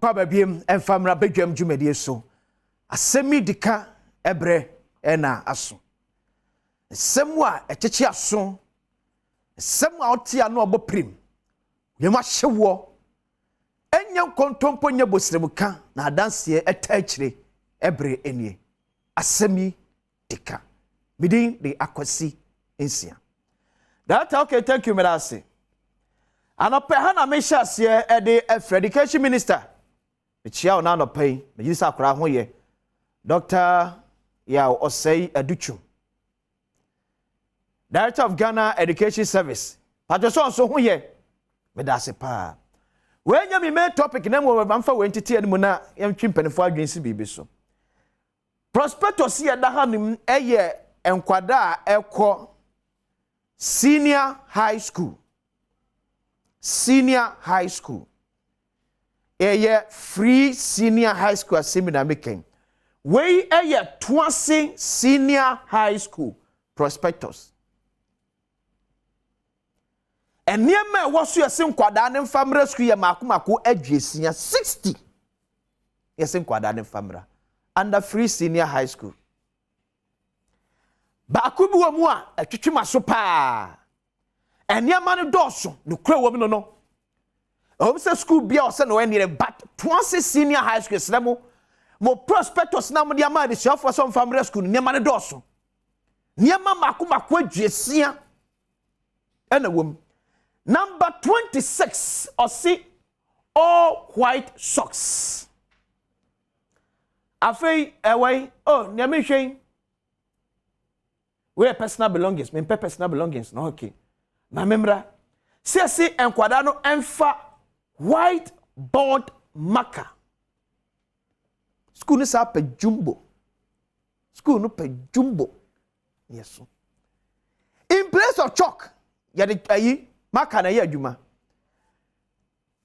Kwababiem emfamra Badwam dwumadie so asemi dika ebre ena aso semwa echechi aso semwa otia no oboprim yema hyewo enya kontompo nya bosremuka na adanse etachire ebre enie asemi dika midin de akwasi ensia that okay thank you merase anope hana mehyasie ede education minister Chia na no pay me yisa akra ho ye Dr. ya Osei Aduchum Director of Ghana Education Service Pajoso so ho ye me da se pa we nya mi main topic na mo bamfa we entity anu na yemtwi mpanifo adwensi bibi so prospectus ye da hanim eye enkwada a ekọ senior high school free senior high school seminar making. We a twice senior high school prospectus. And near me was you a sim quadan family school ya makumako edgesia 60. Yes, in quadan family under free senior high school. Bakubu amua a chichima sopa. And near man dosso, no crow woman no. Say school be or send no but twice senior high school slamo mo prospectus na mo dia ma de shop for some family school ne ma ne doso ne ma makoma adwesia ena wom number 26 or see all white socks afei away oh ne me hwen we personal belongings me personal belongings no okay na memra see enkwada no emfa white board marker. School is up a jumbo. School no pe jumbo. Yes. In place of chalk, yadi marker na ye adwuma.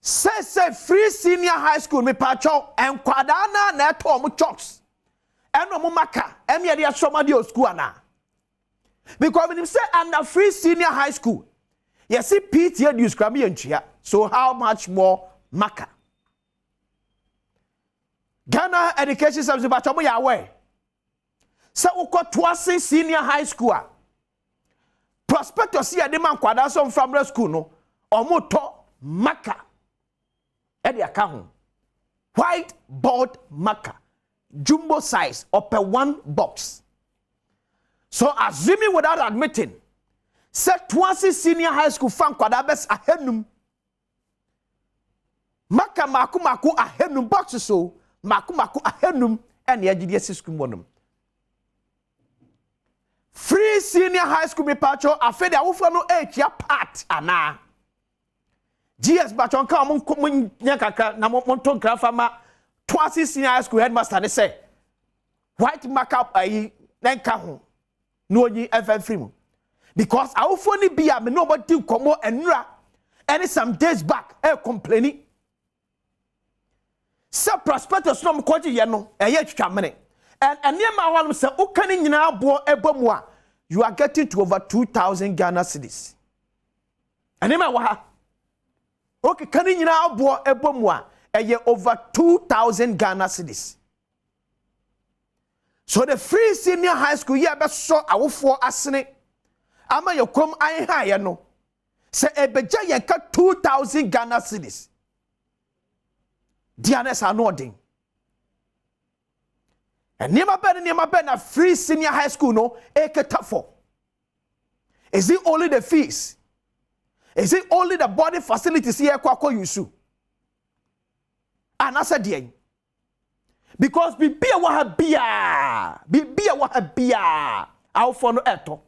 Say free senior high school me pacho en kwadana na eto mo chalks. Eno mo marker, em yadi asoma di school ana. Because when him say under free senior high school, you see PTA do scrum here. So how much more marker? Ghana Education Service but you aware. So we got twice senior high school. Prospectus here the man kwada some from school no. Omoto marker. Edi account. White board marker. Jumbo size upper one box. So assuming without admitting set twice senior high school fan kwada bes ahenum maka maku ahenum box so maku ahenum and yagide school monum free senior high school me pacho afede awofo no ehia part ana GS bachon ka mon nyakaka na mon ton grafa ma twice senior high school headmaster ne say white markup ayi nenka ho no onyi free mu because our phone be a me nobody komo enra any some days back complaining se prospectus no mkoji ye no eye twamene and near my one say ukani nyina abo ebomu a you are getting to over 2,000 Ghana cedis and near my wa okay kani nyina abo ebomu a eye over 2,000 Ghana cedis. So the free senior high school here be so awofo asene ama yokom an high no se ebeja yenka 2,000 Ghana cedis dianes anodin and niema be na free senior high school no eketafo. Is it only the fees? Is it only the body facilities here kwa yusu anasa dien because bibia wa habia awfo no eto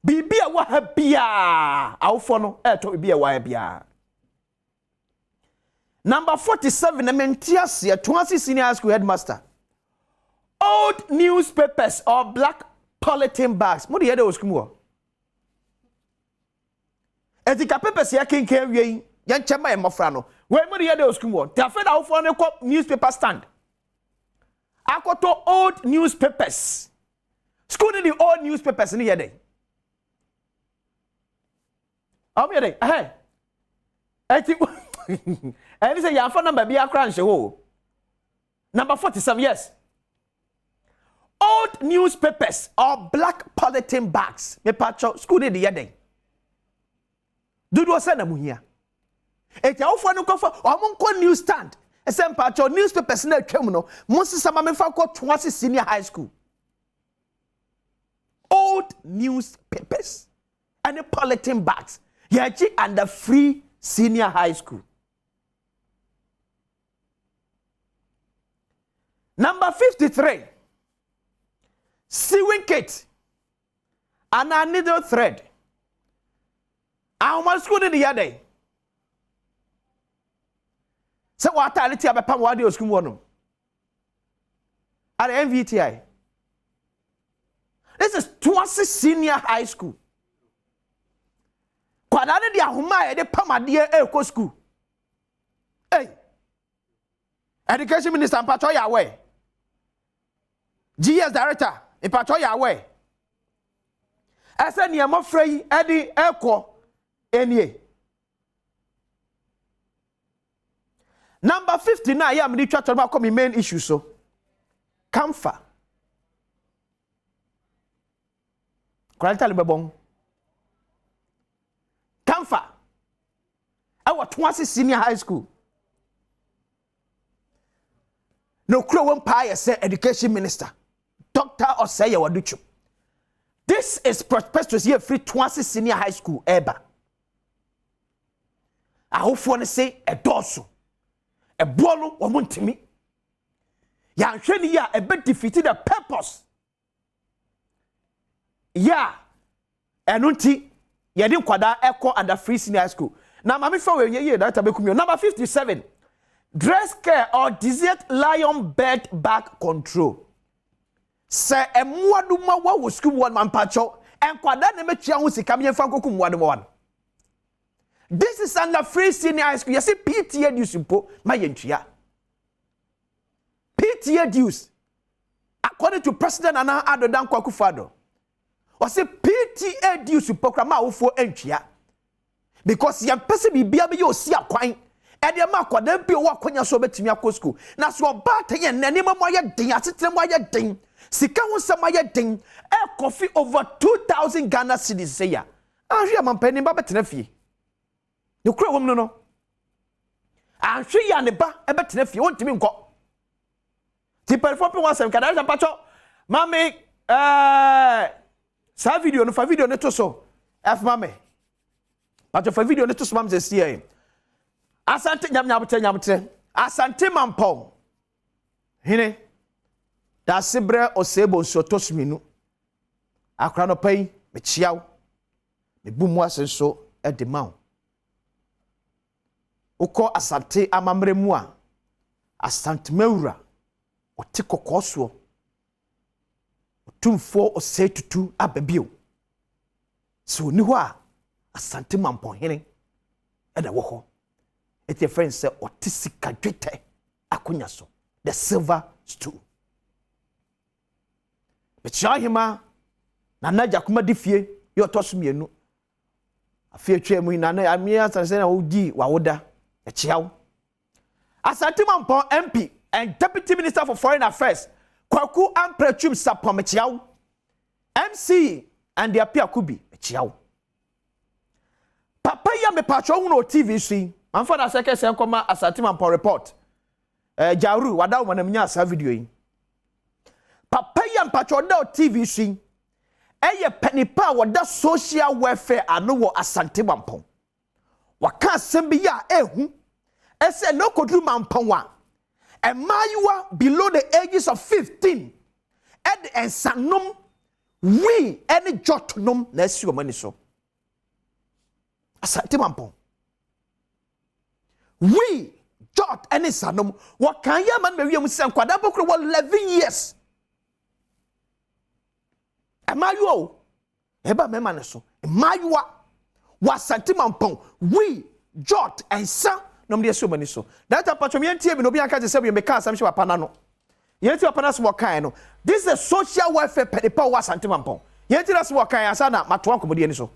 bibia wa habia awfo no eto bibia wa habia. Number 47 Mentias Twansi Senior High School headmaster. Old newspapers or black polythene bags. What do you hear those come? Etika papers here can carry yan chama e mofrano. Where do you hear those come? They afraid of for a newspaper stand. Akoto old newspapers. School the old newspapers in the day. Hey. I think And he say ya for number be a crunch ho. Number 47, yes. Old newspapers or black polythene bags. Me pacho school de yede. Do do say na mu hia. E tia ofo no kofa o mo nko newsstand. E say pacho newspapers na atwam no. Mo sisama me fa ko toase senior high school. Old newspapers and the polythene bags. Yachi and the free senior high school. Number 53. Sewing kit and a needle thread. How much school in the other? So what I tell you about Pamwadi school one? At MVTI. This is Twansi Senior High School. Kwadade dia homa de Pamade eko school. Hey. Education Minister Mpacho Yawe. GS Director Mpacho Yawe. Asa niam frey edi eko enie. Number 59 ya me twa to come main issue so. Kamfa. Kwalita lebebon. Kamfa. Our Twansi Senior High School. No crow one pie say education minister. Doctor or say you waduchu. This is prosperous here free Twansi Senior High School eba. I hope you say a dorsal. A bolo or muntimi. Ya sheni ya a bit defeated the purpose. Yeah, enunti yedi kwada echo and the free senior high school. Now mami fa we ye that abekumio. Number 57. Dress care or desert lion bed back control. Se emuadu ma wa school one man pacho en kwada ne metua ho sika me fa kokum muadu one. This is under free senior high school. You see PTA dues impo ma yentua. PTA dues according to President Nana Addo Dankwa Akufo-Addo. Or say PTA dues program awofo entwia because yam pese bibia be yo si akwan e de ma akwada bi o akwanya so betimi akọ school na so ba ta ye nane ma moye den atetere moye den sika ho se moye den e coffee over 2000 Ghana cedis say ya ahwe amampani ba betena fie ne kura wom no ahwe ya ne ba e betena fie wontimi nko ti perform pe wasem kada ja pacho mami sa video no fa video ne to so f mame pacho fa video ne to so mam se sie asante nyamnyamte asante mampong hine da sebre osebo nso to sminu akra no pai me chiaw me bumu asenso e de maw uko asante amamre mu a asante mawura oti kokoso tumfo ose tutu ababio so ni ho a asante mampon hene e da wo ho eti friend say oti sika dwete akonya so the silver stool becha hima na naja kuma difie yo tosumienu afie twemu na na amia sanse na odi wawoda e chiawo asante mampon MP and Deputy Minister for Foreign Affairs Kwaku Amprechum Sapomechiao MC and the Apia Kubi Chiao Papa ya me pacho no TV see amfa na seke se nkoma asatima po report jaru wada wo na mnya sa video yi Papa ya mpacho da TV see eye panipa wada social welfare ano wo asante mampon waka sembi ya ehu ese no kodru mampon wa a mayua below the ages of 15 and sanom we any jotnom na esi mani so asante mampon we jot any sanom what can ya man me wiem se nkwada bokro 11 years a mayua eba me man so mayua wasante mampon we jot and sa nom de so mani so that patchom yentie bi no bi aka je se bi me ka asam hwe papa na no yentie papa na so kan no this is a social welfare pedipa wa santimampon yentie na so kan asa na mato ankomode ani so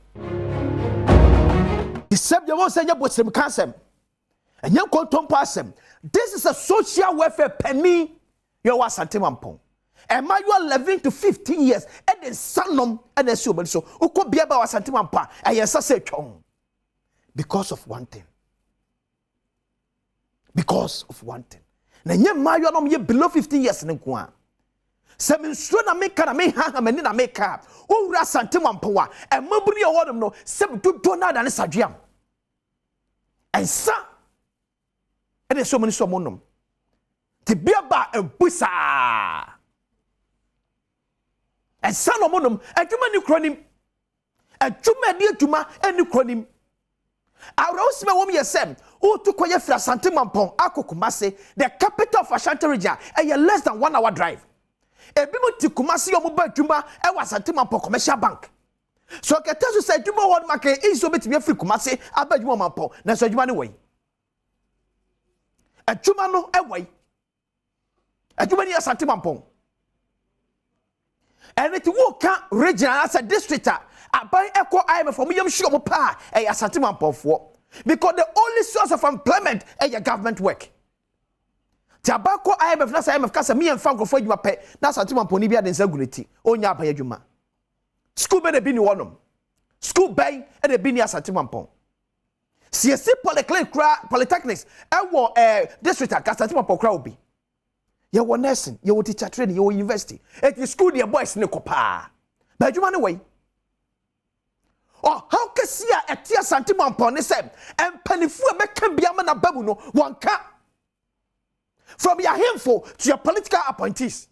the subject won say botsem kansem And you control Asem. This is a social welfare penny. You are Santimampong. And my you are 11 to 15 years. And then Sanum and then so. Who could be about Santimampa? And yes, I say chong. Because of one thing. Because of one thing. Now you are below 15 years in the Seven strona make na me ha mani na make up. O wura Santimampa and mabuni award no seven to Donald and Sadriam. And sa and there's so many someone to be about a busa and son of monum and too many cronim and too many tuma and new cronim. I rose my woman Asem who took away from Santimampa, Kumasi, the capital of Ashanti region, and a less than 1 hour drive. A bimu to Kumasi or mobile Juma, and was Santimampa commercial bank. So I can tell you, say, Juma one market is so bit me free Kumasi, I bet you Mampo, that's what you want away. A Juma no away. A Juma near Santimampa. And it will come regional as a district. I buy echo IM from William Shomopa, a Santimampa for. Because the only source of employment is your government work. Tobacco IMF na IMF kasa me and Franco for you pay na Santimampa ni bia den saguneti onya apan adwuma school be bi ni wonom school bay e de bi ni Santimampa CSC polytechnics e wo district kasa Santimampa kra obi ye wo nursing ye wo teacher training ye wo university e the school the boys ne kopa ba adwuma ne way oh how can see a tia Santimampa ne say empanifu e be kan bia ma na babu no wonka. From your handful to your political appointees.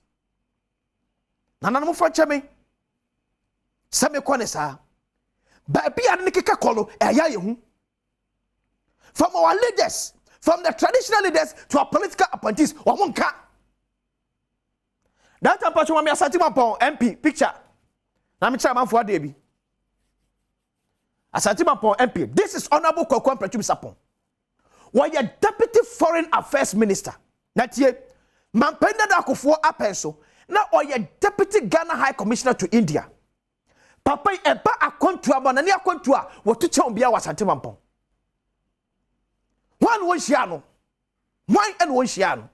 Nana mo fa cheme. Same kwane sa. Ba bia ne keka kolo eya yehu. From our leaders, from the traditional leaders to our political appointees, omonka. That time pacho me Santimampa MP picture. Na me chairman for Adebi. Santimampa MP. This is Honorable Kwaku Pratum Sapon. Why a deputy foreign affairs minister. Natie, Mampenda Dakufo Apenso, now or your deputy Ghana High Commissioner to India. Papa eba akontua banani akontua wotu chombia wa Santimampa. One shiano. One shiano.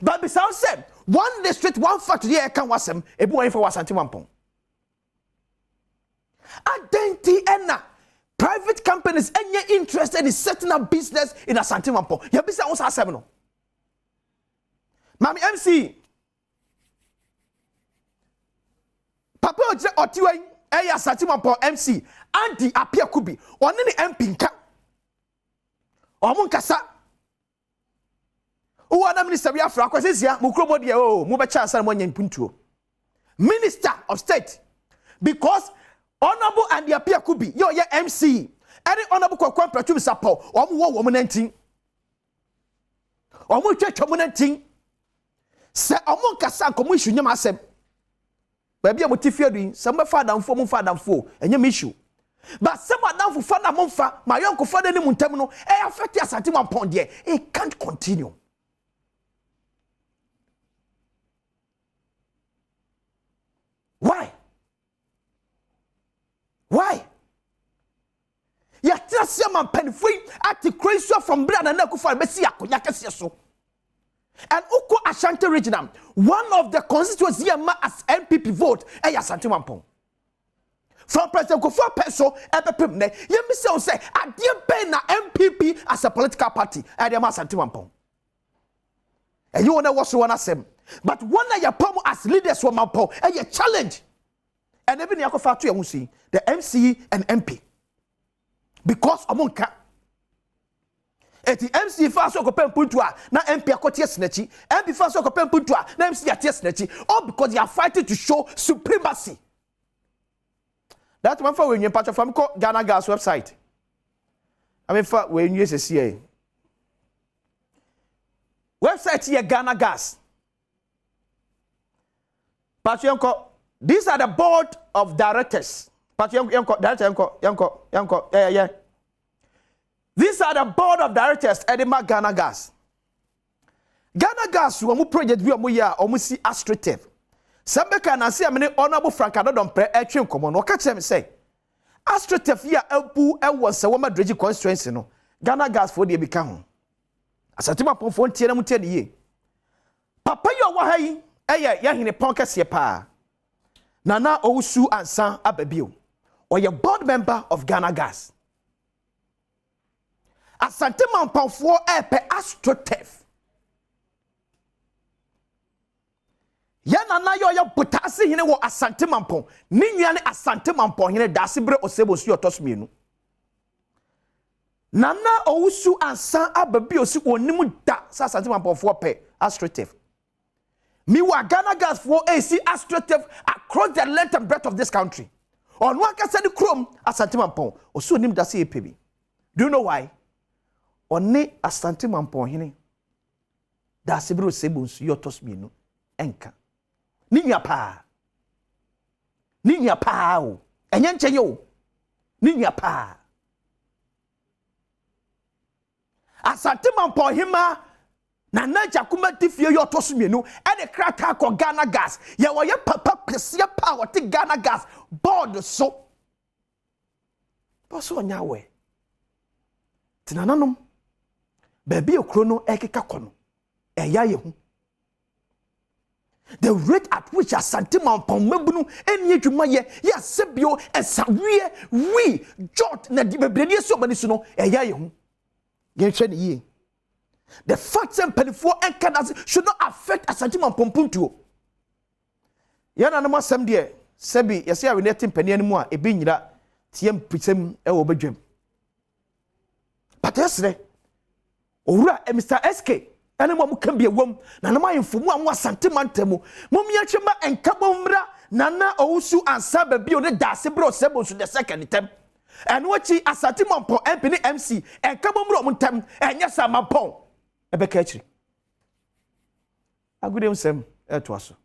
But besides said, one district, one factory can wasem, a boy for Santimampa. Identity enna. Private companies any interested in setting up business in a Santimampa. Your business was Asem. Mami MC Papa Otiwe eya Santimampa MC Andy Apia Kubi one ni MP nka omo nkasa uwa na minister bi afra kwasisia mukromo de o mu be cha asara mo nyampuntuo Minister of State because Honorable Andy Apia Kubi yo ye MC any Honorable Kwaku Pratum Sapon omo wo 19 omo twetwa 19 se omon kasa nkomo issue nyam Asem ba bia motifia duin se mo fa damfo mo fa damfo enyam issue but se mo damfo fa na mo fa ma yonko fa de ni muntam no e affect Santimampa de it can't continue. Why ya tia man penfui at the crazy from brand and nakufa be si akonya kese so. And Uko Ashanti Regional, one of the constituencies as MPP vote, Santimampa. From President Kufuor Peso, Epepimne, Yemi say, I dear pay na MPP as a political party, Santimampa. And you wanna watch one Asem. But one of your power as leaders from Mampo, and your challenge. And even Yakofa to Yamusi, the MCE and MP. Because Amonka. Eti MC faso ko pempuntua na MP akotie snechi MP faso ko pempuntua na MC atie snechi all because they are fighting to show supremacy. That one for when you patch from Ghana Gas website. I mean for when you say website here Ghana Gas. Patchenko, these are the board of directors. Patchenko director yanko yeah. These are the board of directors at the Ghana Gas. Ghana Gas, when we project we are almost astrative. Sambeka na see amene Honorable Frank Adom pre etwe nkomo no ka kire me say astrative here elpu e won se wo madreji constituency no Ghana Gas for de bika ho asante mampon fo ntie na mutie ne ye papa yo wa ha yi ya hene pon kese pa nana owusu ansan ababio oye board member of Ghana Gas asante mampon fo epe astrotef ya nana yo ya butase hene wo asante mampon ni nua ne asante mampon hene dase bre osebo su otosmienu nana owusu ansan ababio si onim da sa asante mampon fo pe astrotef mi wa Ghana Gas for AC astrotef across the length and breadth of this country on one can say the chrome asante mampon osu onim da se epebi do you know why oni asante mampon hene dase bre osebo su otosmienu enka ni nua pa o enye nche yo ni nua pa asante mampon hima na naja kuma tifie yo tosumienu e de kraka ko Ghana Gas ye wo ye papa pese pa wo te Ghana Gas board so boso nya we tinananom baby okro no ekeka kono eya ye hu the rate at which asante mampon mabunu eni adwuma ye ya sebio esawie we jot na di bebredi so bani so no eya ye hu ye hwe ne ye the facts and penifo encadas should not affect asante mampon puntuo ya na no asem de sebi yesi awe ne tempani animu a ebe nyira tiem pisem e wo badwam patesre owura Mr. SK ene mo kan bia wom na na mayemfomu anwo asante mantemu mom ya twema enkabomra nana owusu ansa babio ne dase bro sebo su the second time ene wachi asante mampon empini MC enkabomra omuntem enye sa mampon ebeka akiri agudem sem eto aso